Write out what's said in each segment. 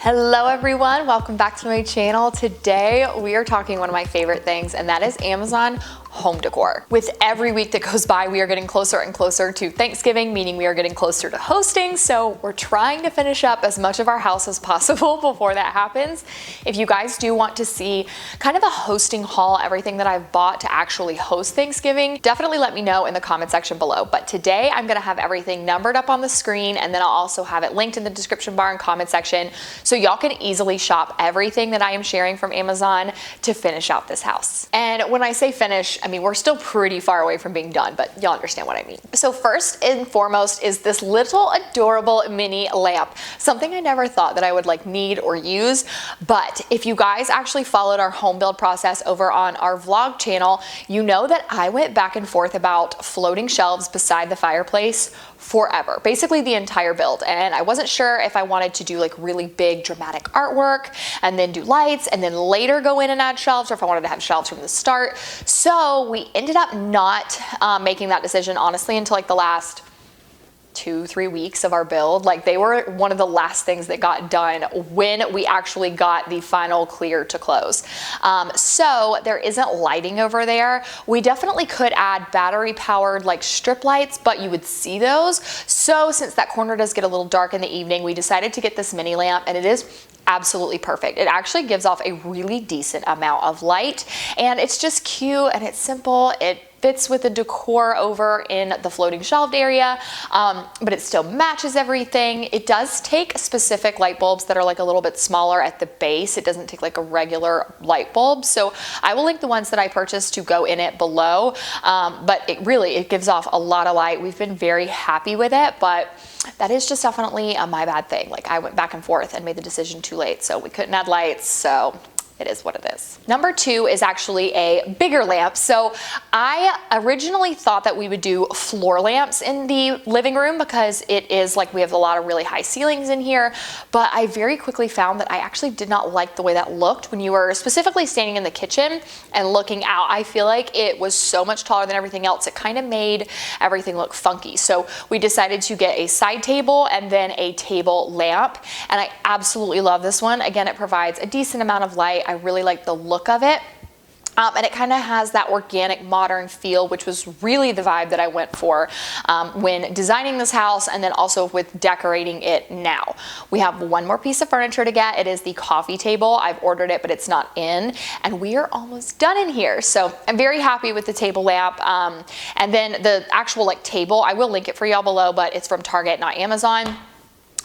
Hello everyone, welcome back to my channel. Today we are talking one of my favorite things, and that is Amazon home decor. With every week that goes by, we are getting closer and closer to Thanksgiving, meaning we are getting closer to hosting, so we're trying to finish up as much of our house as possible before that happens. If you guys do want to see kind of a hosting haul, everything that I've bought to actually host Thanksgiving, definitely let me know in the comment section below. But today I'm gonna have everything numbered up on the screen, and then I'll also have it linked in the description bar and comment section, so y'all can easily shop everything that I am sharing from Amazon to finish out this house. And when I say finish, I mean, we're still pretty far away from being done, but y'all understand what I mean. So first and foremost is this little adorable mini lamp. Something I never thought that I would need or use, but if you guys actually followed our home build process over on our vlog channel, you know that I went back and forth about floating shelves beside the fireplace forever, basically the entire build. And I wasn't sure if I wanted to do really big dramatic artwork and then do lights and then later go in and add shelves, or if I wanted to have shelves from the start. So we ended up not making that decision honestly until the last 2-3 weeks of our build. They were one of the last things that got done when we actually got the final clear to close. So there isn't lighting over there. We definitely could add battery powered strip lights, but you would see those. So since that corner does get a little dark in the evening, we decided to get this mini lamp, and it is absolutely perfect. It actually gives off a really decent amount of light, and it's just cute and it's simple. It fits with the decor over in the floating shelved area, but it still matches everything. It does take specific light bulbs that are a little bit smaller at the base. It doesn't take a regular light bulb. So I will link the ones that I purchased to go in it below, but it gives off a lot of light. We've been very happy with it, but that is just definitely my bad thing. I went back and forth and made the decision too late, so we couldn't add lights, so it is what it is. Number two is actually a bigger lamp. So I originally thought that we would do floor lamps in the living room because it is we have a lot of really high ceilings in here, but I very quickly found that I actually did not like the way that looked when you were specifically standing in the kitchen and looking out. I feel like it was so much taller than everything else. It kind of made everything look funky. So we decided to get a side table and then a table lamp, and I absolutely love this one. Again, it provides a decent amount of light. I really like the look of it. And it kind of has that organic modern feel, which was really the vibe that I went for when designing this house, and then also with decorating it now. We have one more piece of furniture to get. It is the coffee table. I've ordered it, but it's not in, and we are almost done in here. So I'm very happy with the table lamp. And then the actual table, I will link it for y'all below, but it's from Target, not Amazon.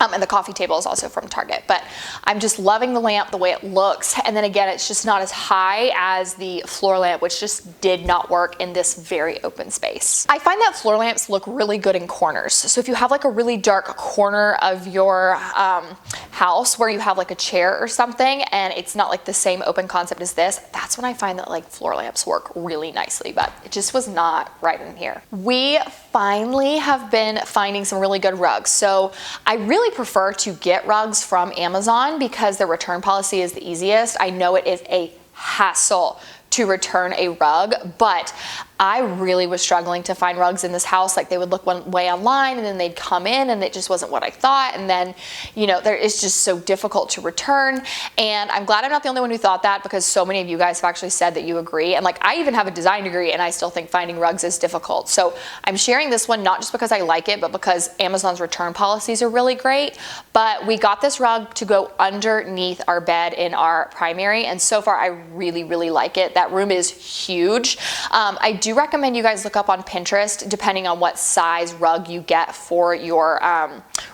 And the coffee table is also from Target, but I'm just loving the lamp, the way it looks. And then again, it's just not as high as the floor lamp, which just did not work in this very open space. I find that floor lamps look really good in corners. So if you have a really dark corner of your house where you have a chair or something, and it's not the same open concept as this, that's when I find that floor lamps work really nicely, but it just was not right in here. We finally have been finding some really good rugs. So I really prefer to get rugs from Amazon because the return policy is the easiest. I know it is a hassle to return a rug, but I really was struggling to find rugs in this house. They would look one way online and then they'd come in and it just wasn't what I thought. And then, it's just so difficult to return. And I'm glad I'm not the only one who thought that, because so many of you guys have actually said that you agree. And I even have a design degree and I still think finding rugs is difficult. So I'm sharing this one not just because I like it, but because Amazon's return policies are really great. But we got this rug to go underneath our bed in our primary, and so far I really, really like it. That room is huge. I do recommend you guys look up on Pinterest depending on what size rug you get for your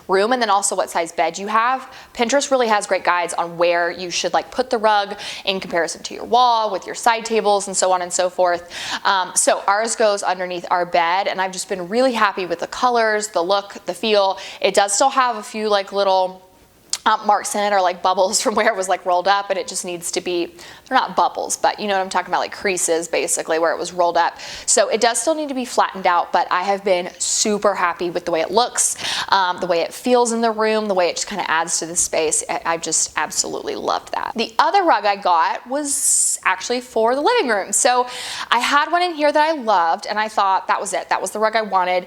room, and then also what size bed you have. Pinterest really has great guides on where you should put the rug in comparison to your wall with your side tables and so on and so forth. So ours goes underneath our bed, and I've just been really happy with the colors, the look, the feel. It does still have a few little marks in it, or bubbles from where it was rolled up, and it just needs to be, they're not bubbles, but you know what I'm talking about, creases basically where it was rolled up. So it does still need to be flattened out, but I have been super happy with the way it looks, the way it feels in the room, the way it just kind of adds to the space. I just absolutely loved that. The other rug I got was actually for the living room. So I had one in here that I loved, and I thought that was it. That was the rug I wanted.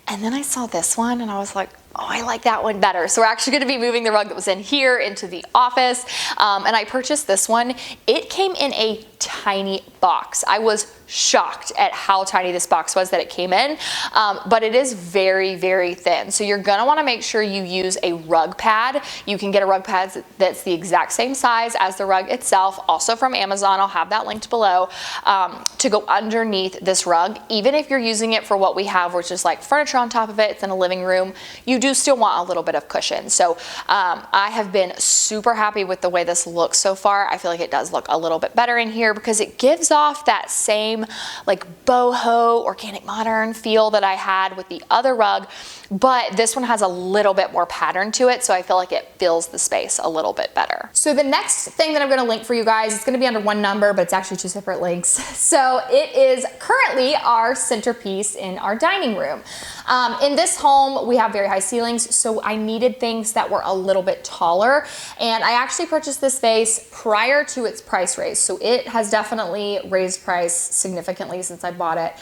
And then I saw this one and I was like, Oh, I like that one better. So we're actually gonna be moving the rug that was in here into the office. And I purchased this one. It came in a tiny box. I was shocked at how tiny this box was that it came in, but it is very, very thin. So you're gonna wanna make sure you use a rug pad. You can get a rug pad that's the exact same size as the rug itself, also from Amazon. I'll have that linked below, to go underneath this rug. Even if you're using it for what we have, which is like furniture on top of it, it's in a living room, you do still want a little bit of cushion. So I have been super happy with the way this looks so far. I feel like it does look a little bit better in here because it gives off that same like boho, organic modern feel that I had with the other rug, but this one has a little bit more pattern to it, so I feel like it fills the space a little bit better. So the next thing that I'm gonna link for you guys, it's gonna be under one number, but it's actually two separate links. So it is currently our centerpiece in our dining room. In this home, we have very high ceilings, so I needed things that were a little bit taller, and I actually purchased this vase prior to its price raise, so it has definitely raised price significantly since I bought it.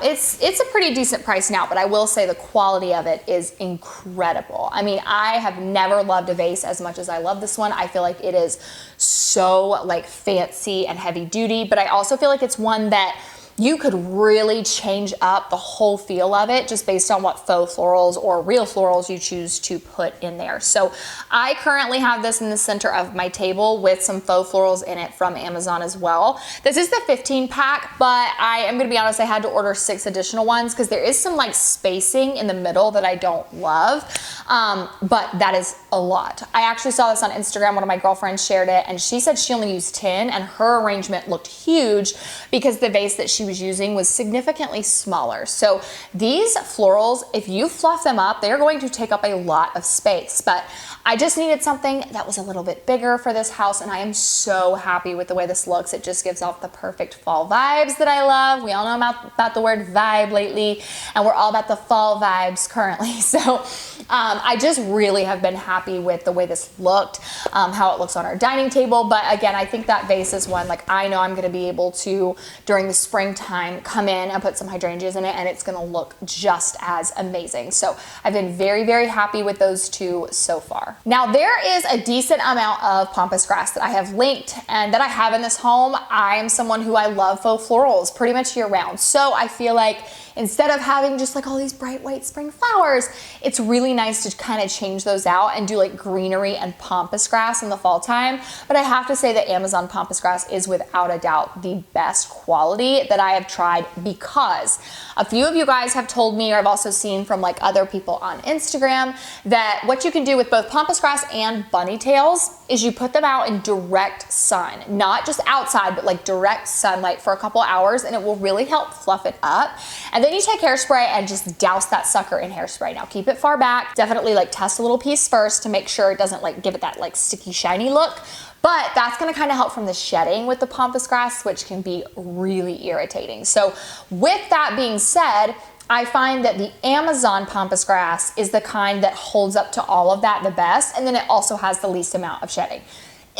It's a pretty decent price now, but I will say the quality of it is incredible. I mean, I have never loved a vase as much as I love this one. I feel like it is so like fancy and heavy duty, but I also feel like it's one that you could really change up the whole feel of it just based on what faux florals or real florals you choose to put in there. So I currently have this in the center of my table with some faux florals in it from Amazon as well. This is the 15 pack, but I am gonna be honest, I had to order 6 additional ones because there is some like spacing in the middle that I don't love, but that is a lot. I actually saw this on Instagram, one of my girlfriends shared it, and she said she only used 10 and her arrangement looked huge because the vase that she was using was significantly smaller. So these florals, if you fluff them up, they're going to take up a lot of space, but I just needed something that was a little bit bigger for this house, and I am so happy with the way this looks. It just gives off the perfect fall vibes that I love. We all know about the word vibe lately, and we're all about the fall vibes currently. So I just really have been happy with the way this looked, how it looks on our dining table. But again, I think that vase is one, like I know I'm gonna be able to, during the springtime, come in and put some hydrangeas in it, and it's gonna look just as amazing. So I've been very, very happy with those two so far. Now there is a decent amount of pampas grass that I have linked and that I have in this home. I am someone who I love faux florals pretty much year round. So I feel like instead of having just like all these bright white spring flowers, it's really nice to kind of change those out and do like greenery and pampas grass in the fall time. But I have to say that Amazon pampas grass is without a doubt the best quality that I have tried, because a few of you guys have told me, or I've also seen from like other people on Instagram, that what you can do with both pampas grass and bunny tails is you put them out in direct sun, not just outside, but like direct sunlight for a couple hours, and it will really help fluff it up. And then you take hairspray and just douse that sucker in hairspray. Now keep it far back. Definitely like test a little piece first to make sure it doesn't like give it that like sticky, shiny look. But that's gonna kind of help from the shedding with the pampas grass, which can be really irritating. So with that being said, I find that the Amazon pampas grass is the kind that holds up to all of that the best, and then it also has the least amount of shedding.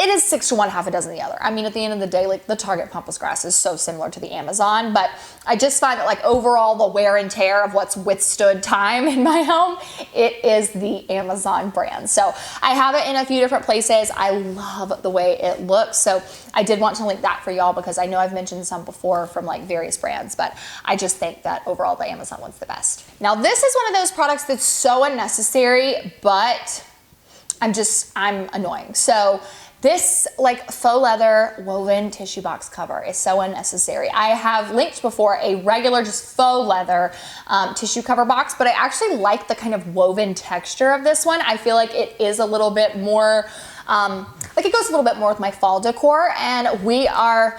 It is 6 to 1, half a dozen the other. I mean, at the end of the day, like the Target pampas grass is so similar to the Amazon, but I just find that like overall the wear and tear of what's withstood time in my home, it is the Amazon brand. So I have it in a few different places. I love the way it looks. So I did want to link that for y'all because I know I've mentioned some before from like various brands, but I just think that overall the Amazon one's the best. Now this is one of those products that's so unnecessary, but I'm annoying. So this like faux leather woven tissue box cover is so unnecessary. I have linked before a regular just faux leather tissue cover box, but I actually like the kind of woven texture of this one. I feel like it is a little bit more, like it goes a little bit more with my fall decor, and we are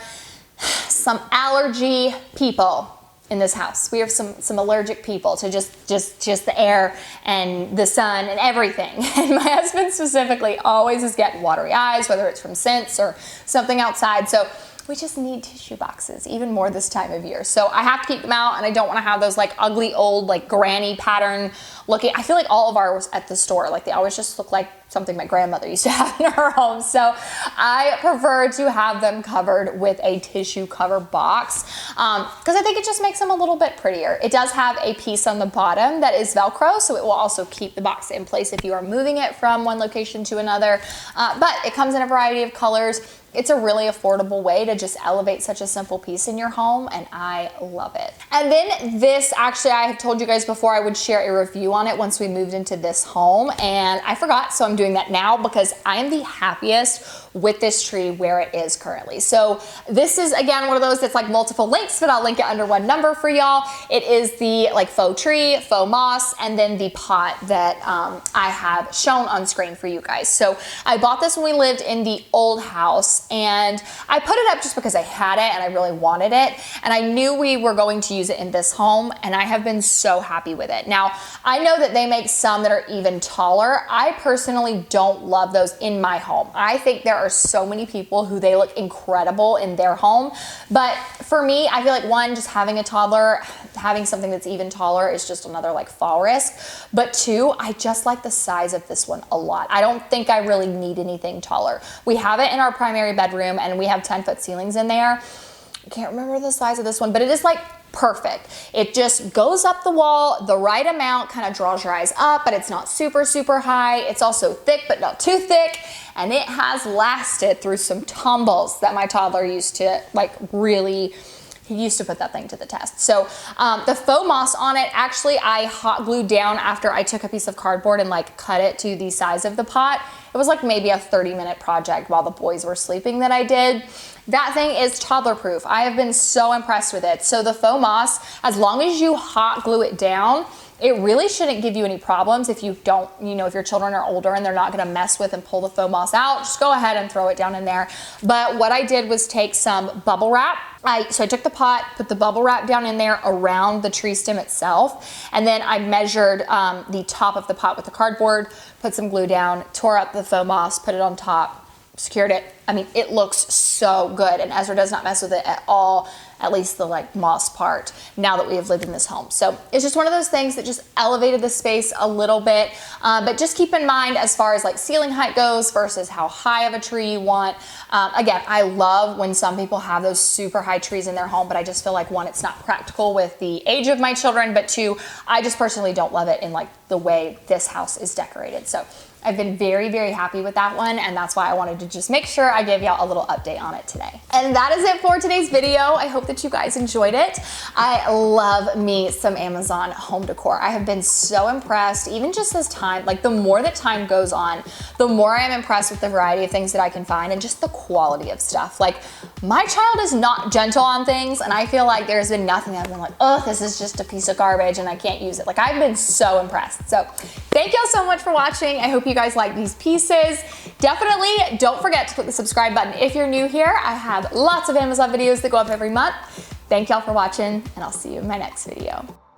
some allergy people in this house. We have some allergic people to just the air and the sun and everything. And my husband specifically always is getting watery eyes, whether it's from scents or something outside. So we just need tissue boxes even more this time of year. So I have to keep them out, and I don't want to have those like ugly old like granny pattern looking. I feel like all of ours at the store, like they always just look like something my grandmother used to have in her home. So I prefer to have them covered with a tissue cover box because I think it just makes them a little bit prettier. It does have a piece on the bottom that is Velcro, so it will also keep the box in place if you are moving it from one location to another. But it comes in a variety of colors. It's a really affordable way to just elevate such a simple piece in your home, and I love it. And then this, actually, I have told you guys before I would share a review on it once we moved into this home, and I forgot, so I'm doing that now because I am the happiest with this tree where it is currently. So this is, again, one of those that's like multiple links, but I'll link it under one number for y'all. It is the like faux tree, faux moss, and then the pot that I have shown on screen for you guys. So I bought this when we lived in the old house, and I put it up just because I had it and I really wanted it, and I knew we were going to use it in this home, and I have been so happy with it. Now, I know that they make some that are even taller. I personally don't love those in my home. I think there are so many people who they look incredible in their home, but for me, I feel like one, just having a toddler, having something that's even taller is just another like fall risk, but two, I just like the size of this one a lot. I don't think I really need anything taller. We have it in our primary bedroom and we have 10-foot ceilings in there. I can't remember the size of this one, but it is like perfect. It just goes up the wall the right amount, kind of draws your eyes up, but it's not super, super high. It's also thick, but not too thick. And it has lasted through some tumbles that my toddler used to like really, he used to put that thing to the test. So the faux moss on it, actually I hot glued down after I took a piece of cardboard and like cut it to the size of the pot. It was like maybe a 30-minute project while the boys were sleeping that I did. That thing is toddler proof. I have been so impressed with it. So the faux moss, as long as you hot glue it down, it really shouldn't give you any problems if you don't, you know, if your children are older and they're not gonna mess with and pull the faux moss out, just go ahead and throw it down in there. But what I did was take some bubble wrap. So I took the pot, put the bubble wrap down in there around the tree stem itself, and then I measured the top of the pot with the cardboard, put some glue down, tore up the faux moss, put it on top, secured it. I mean, it looks so good, and Ezra does not mess with it at all, at least the like moss part, now that we have lived in this home. So it's just one of those things that just elevated the space a little bit, but just keep in mind as far as like ceiling height goes versus how high of a tree you want. Again, I love when some people have those super high trees in their home, but I just feel like one, it's not practical with the age of my children, but two, I just personally don't love it in like the way this house is decorated. So I've been very, very happy with that one, and that's why I wanted to just make sure I gave y'all a little update on it today. And that is it for today's video. I hope that you guys enjoyed it. I love me some Amazon home decor. I have been so impressed, even just as time, like the more that time goes on, the more I am impressed with the variety of things that I can find and just the quality of stuff. Like, my child is not gentle on things, and I feel like there's been nothing that I've been like, oh, this is just a piece of garbage and I can't use it. Like, I've been so impressed. So thank y'all so much for watching. I hope you guys like these pieces. Definitely don't forget to click the subscribe button if you're new here. I have lots of Amazon videos that go up every month. Thank y'all for watching, and I'll see you in my next video.